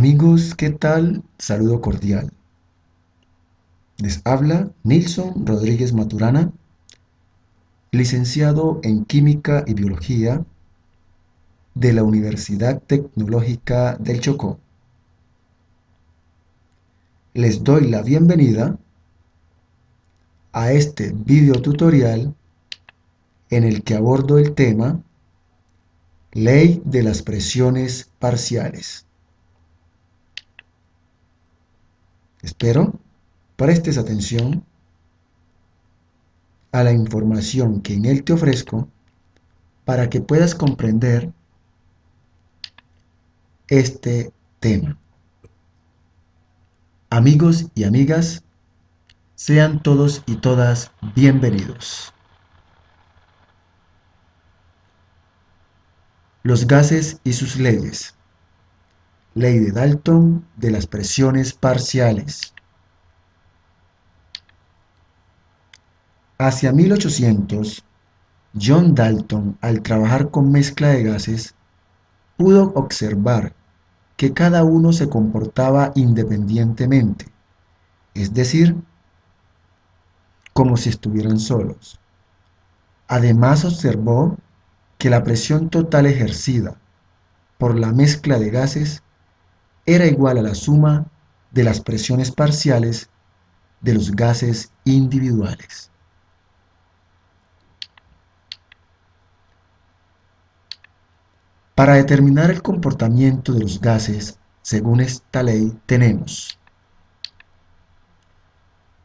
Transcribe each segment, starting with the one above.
Amigos, ¿qué tal? Saludo cordial. Les habla Nilson Rodríguez Maturana, licenciado en Química y Biología de la Universidad Tecnológica del Chocó. Les doy la bienvenida a este video tutorial en el que abordo el tema Ley de las presiones parciales. Espero prestes atención a la información que en él te ofrezco para que puedas comprender este tema. Amigos y amigas, sean todos y todas bienvenidos. Los gases y sus leyes. Ley de Dalton de las presiones parciales. Hacia 1800, John Dalton, al trabajar con mezcla de gases, pudo observar que cada uno se comportaba independientemente, es decir, como si estuvieran solos. Además observó que la presión total ejercida por la mezcla de gases era igual a la suma de las presiones parciales de los gases individuales. Para determinar el comportamiento de los gases, según esta ley, tenemos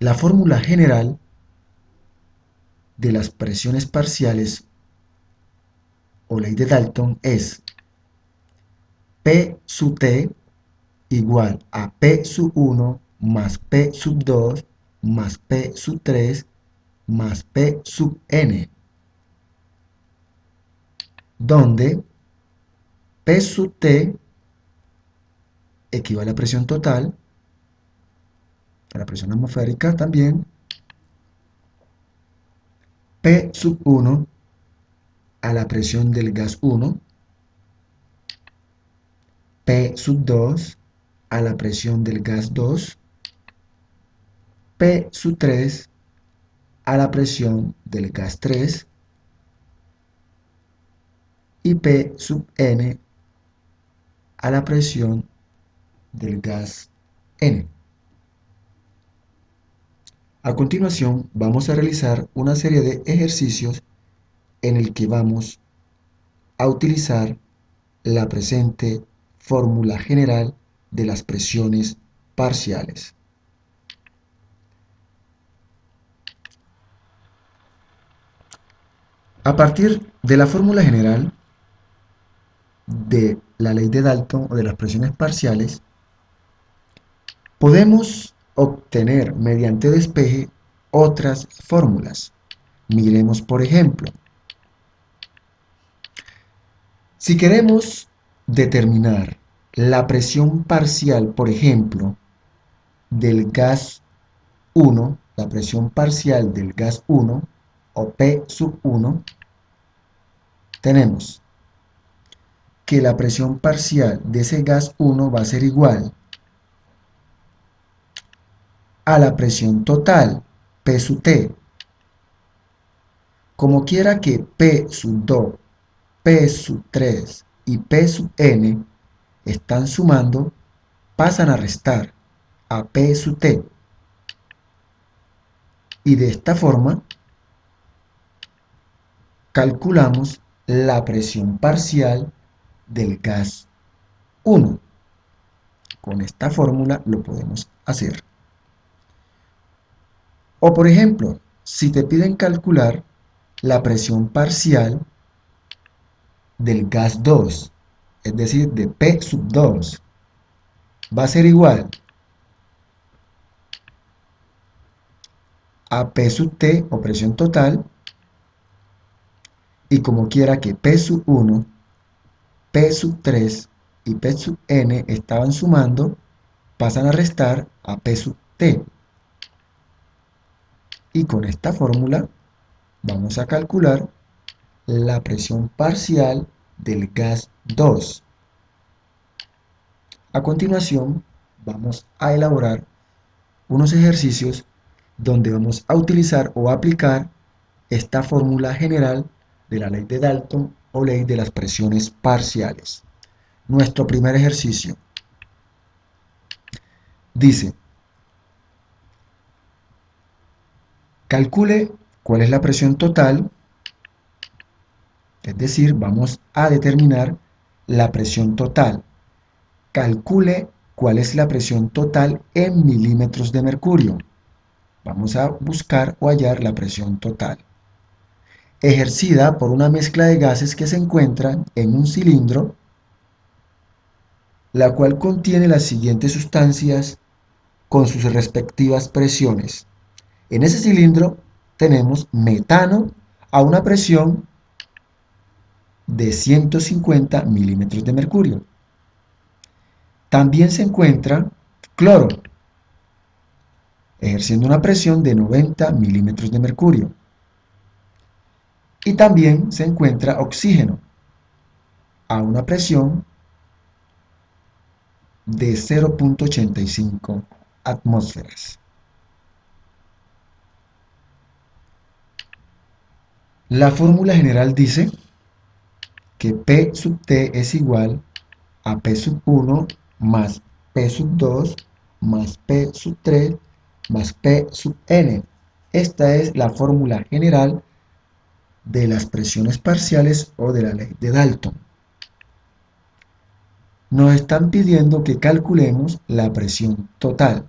la fórmula general de las presiones parciales o ley de Dalton es P sub T igual a P sub 1 más P sub 2 más P sub 3 más P sub N, donde P sub T equivale a presión total, a la presión atmosférica también, P sub 1 a la presión del gas 1, P sub 2 a la presión del gas 2, P sub 3 a la presión del gas 3 y P sub N a la presión del gas N. A continuación vamos a realizar una serie de ejercicios en el que vamos a utilizar la presente fórmula general de las presiones parciales. A partir de la fórmula general de la ley de Dalton o de las presiones parciales, podemos obtener mediante despeje otras fórmulas. Miremos, por ejemplo, si queremos determinar la presión parcial, por ejemplo, del gas 1, la presión parcial del gas 1, o P sub 1, tenemos que la presión parcial de ese gas 1 va a ser igual a la presión total, P sub T. Como quiera que P sub 2, P sub 3 y P sub N están sumando, pasan a restar a P sub T. Y de esta forma calculamos la presión parcial del gas 1. Con esta fórmula lo podemos hacer. O por ejemplo, si te piden calcular la presión parcial del gas 2, es decir, de P sub 2, va a ser igual a P sub T o presión total, y como quiera que P sub 1, P sub 3 y P sub N estaban sumando, pasan a restar a P sub T. Y con esta fórmula vamos a calcular la presión parcial del gas 2. A continuación, vamos a elaborar unos ejercicios donde vamos a utilizar o aplicar esta fórmula general de la ley de Dalton o ley de las presiones parciales. Nuestro primer ejercicio dice: calcule cuál es la presión total, es decir, vamos a determinar la presión total. Calcule cuál es la presión total en milímetros de mercurio. Vamos a buscar o hallar la presión total, ejercida por una mezcla de gases que se encuentran en un cilindro, la cual contiene las siguientes sustancias con sus respectivas presiones. En ese cilindro tenemos metano a una presión de 150 milímetros de mercurio. También se encuentra cloro, ejerciendo una presión de 90 milímetros de mercurio. Y también se encuentra oxígeno a una presión de 0,85 atmósferas. La fórmula general dice que P sub T es igual a P sub 1 más P sub 2 más P sub 3 más P sub N. Esta es la fórmula general de las presiones parciales o de la ley de Dalton. Nos están pidiendo que calculemos la presión total,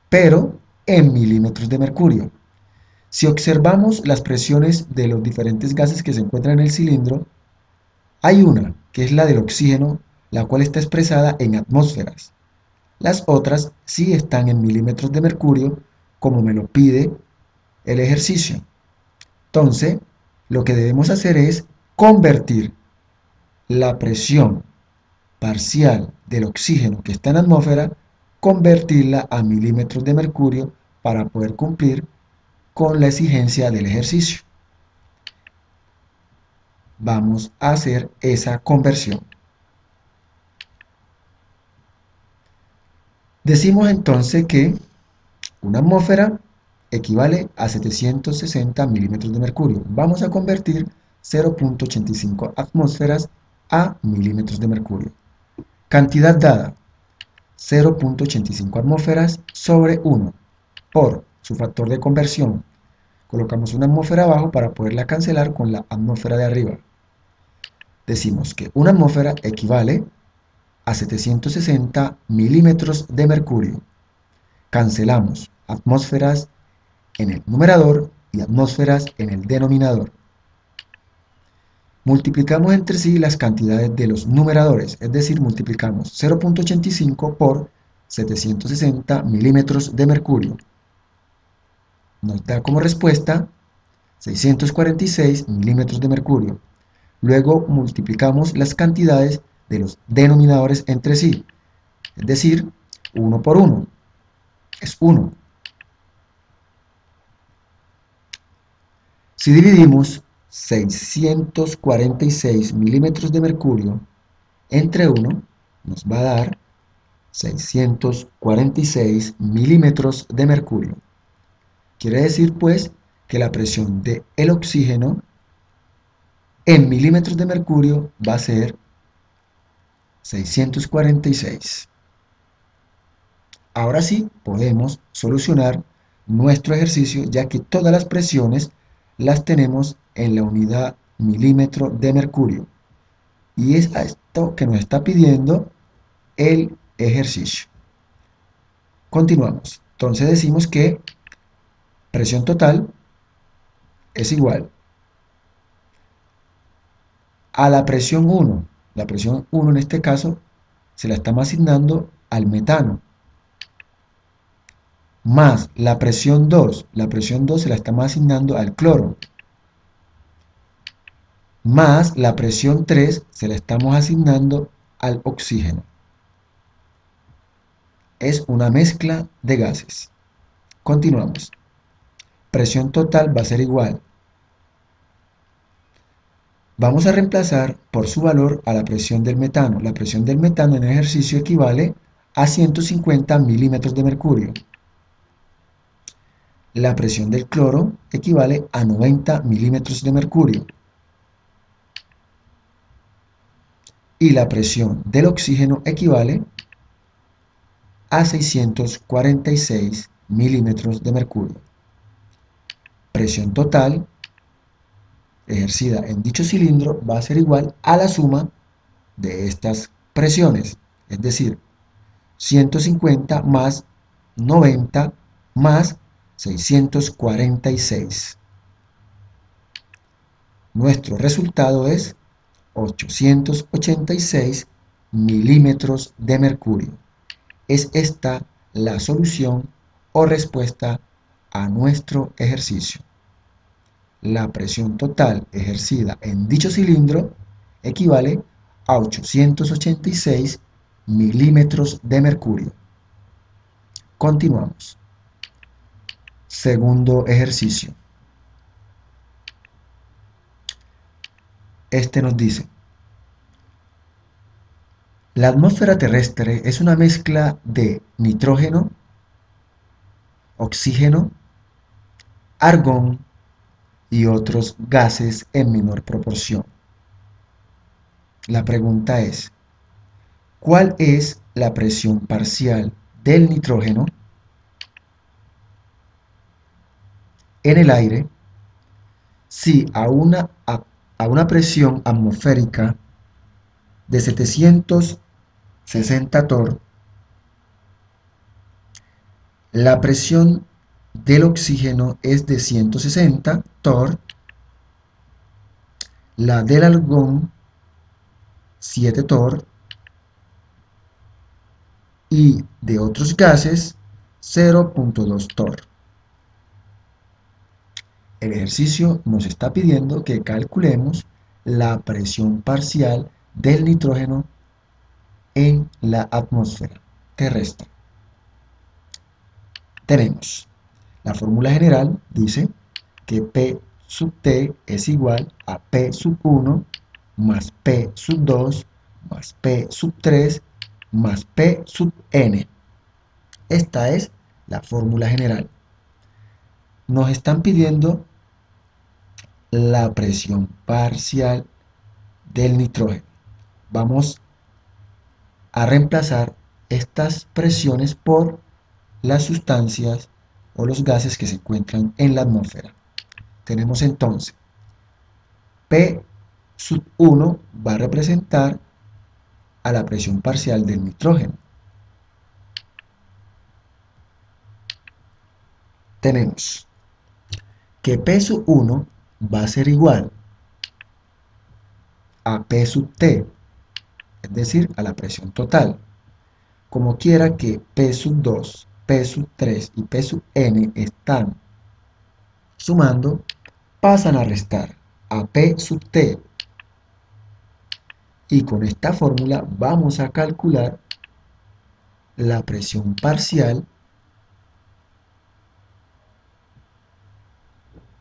pero en milímetros de mercurio. Si observamos las presiones de los diferentes gases que se encuentran en el cilindro, hay una, que es la del oxígeno, la cual está expresada en atmósferas. Las otras sí están en milímetros de mercurio, como me lo pide el ejercicio. Entonces, lo que debemos hacer es convertir la presión parcial del oxígeno que está en la atmósfera, convertirla a milímetros de mercurio para poder cumplir con la exigencia del ejercicio. Vamos a hacer esa conversión. Decimos entonces que una atmósfera equivale a 760 milímetros de mercurio. Vamos a convertir 0,85 atmósferas a milímetros de mercurio. Cantidad dada: 0,85 atmósferas sobre 1 por su factor de conversión. Colocamos una atmósfera abajo para poderla cancelar con la atmósfera de arriba. Decimos que una atmósfera equivale a 760 milímetros de mercurio. Cancelamos atmósferas en el numerador y atmósferas en el denominador. Multiplicamos entre sí las cantidades de los numeradores, es decir, multiplicamos 0,85 por 760 milímetros de mercurio. Nos da como respuesta 646 milímetros de mercurio. Luego multiplicamos las cantidades de los denominadores entre sí, es decir, 1 por 1 es 1. Si dividimos 646 milímetros de mercurio entre 1, nos va a dar 646 milímetros de mercurio. Quiere decir, pues, que la presión del oxígeno en milímetros de mercurio va a ser 646. Ahora sí podemos solucionar nuestro ejercicio, ya que todas las presiones las tenemos en la unidad milímetro de mercurio. Y es a esto que nos está pidiendo el ejercicio. Continuamos. Entonces decimos que presión total es igual a la presión 1. La presión 1 en este caso se la estamos asignando al metano, más la presión 2. La presión 2 se la estamos asignando al cloro, más la presión 3 se la estamos asignando al oxígeno. Es una mezcla de gases. Continuamos. Presión total va a ser igual Vamos a reemplazar por su valor a la presión del metano. La presión del metano en el ejercicio equivale a 150 milímetros de mercurio. La presión del cloro equivale a 90 milímetros de mercurio. Y la presión del oxígeno equivale a 646 milímetros de mercurio. Presión total ejercida en dicho cilindro va a ser igual a la suma de estas presiones, es decir, 150 más 90 más 646. Nuestro resultado es 886 milímetros de mercurio. Es esta la solución o respuesta a nuestro ejercicio. La presión total ejercida en dicho cilindro equivale a 886 milímetros de mercurio. Continuamos. Segundo ejercicio. Este nos dice: la atmósfera terrestre es una mezcla de nitrógeno, oxígeno, argón y otros gases en menor proporción. La pregunta es: ¿cuál es la presión parcial del nitrógeno en el aire si a una presión atmosférica de 760 torr, la presión del oxígeno es de 160 torr, la del argón 7 torr y de otros gases 0.2 torr? El ejercicio nos está pidiendo que calculemos la presión parcial del nitrógeno en la atmósfera terrestre. Tenemos la fórmula general, dice que P sub T es igual a P sub 1 más P sub 2 más P sub 3 más P sub N. Esta es la fórmula general. Nos están pidiendo la presión parcial del nitrógeno. Vamos a reemplazar estas presiones por las sustancias o los gases que se encuentran en la atmósfera. Tenemos entonces P sub 1 va a representar a la presión parcial del nitrógeno. Tenemos que P sub 1 va a ser igual a P sub T, es decir, a la presión total. Como quiera que P sub 2, P sub 3 y P sub N están sumando, pasan a restar a P sub T. Y con esta fórmula vamos a calcular la presión parcial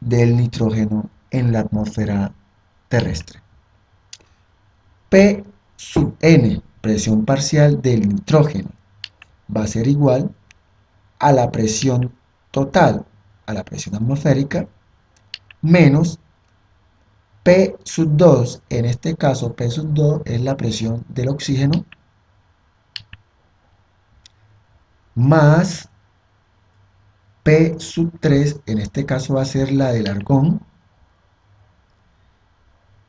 del nitrógeno en la atmósfera terrestre. P sub N, presión parcial del nitrógeno, va a ser igual a la presión total, a la presión atmosférica, menos P sub 2, en este caso P sub 2 es la presión del oxígeno, más P sub 3, en este caso va a ser la del argón,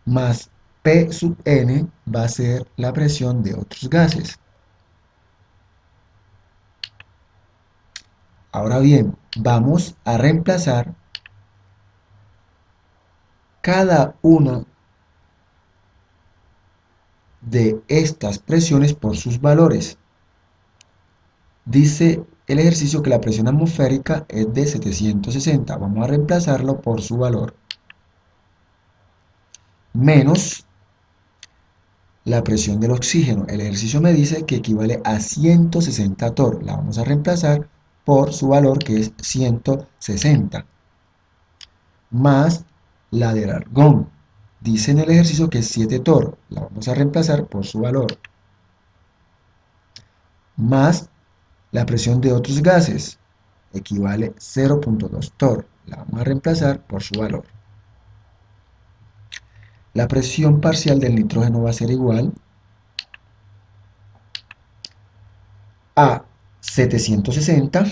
más P sub N va a ser la presión de otros gases. Ahora bien, vamos a reemplazar cada una de estas presiones por sus valores. Dice el ejercicio que la presión atmosférica es de 760. Vamos a reemplazarlo por su valor. Menos la presión del oxígeno. El ejercicio me dice que equivale a 160 torr. La vamos a reemplazar por su valor, que es 160. Más la del argón, Dice en el ejercicio que es 7 torr, la vamos a reemplazar por su valor, más la presión de otros gases, equivale 0.2 torr, la vamos a reemplazar por su valor. La presión parcial del nitrógeno va a ser igual a 760.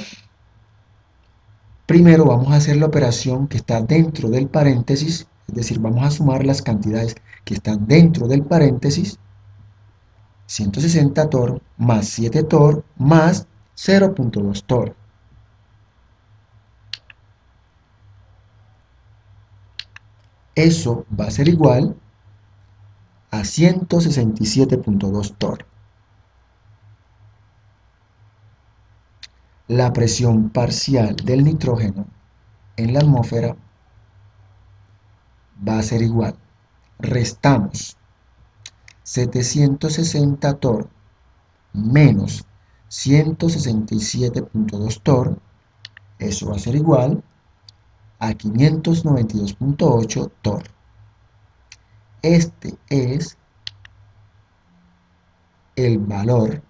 Primero vamos a hacer la operación que está dentro del paréntesis, es decir, vamos a sumar las cantidades que están dentro del paréntesis, 160 torr más 7 torr más 0.2 torr. Eso va a ser igual a 167.2 torr. La presión parcial del nitrógeno en la atmósfera va a ser igual. Restamos 760 torr menos 167.2 torr, eso va a ser igual a 592.8 torr. Este es el valor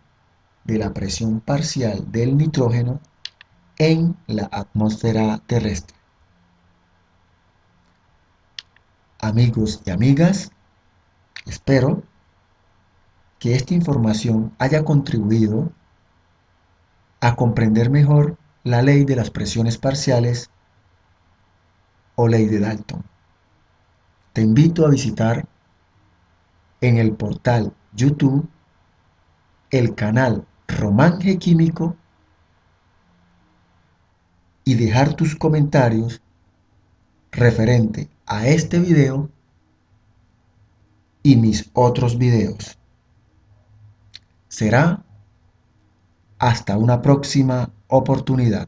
de la presión parcial del nitrógeno en la atmósfera terrestre. Amigos y amigas, espero que esta información haya contribuido a comprender mejor la ley de las presiones parciales o ley de Dalton. Te invito a visitar en el portal YouTube el canal Romanje Químico y dejar tus comentarios referente a este video y mis otros videos. Será hasta una próxima oportunidad.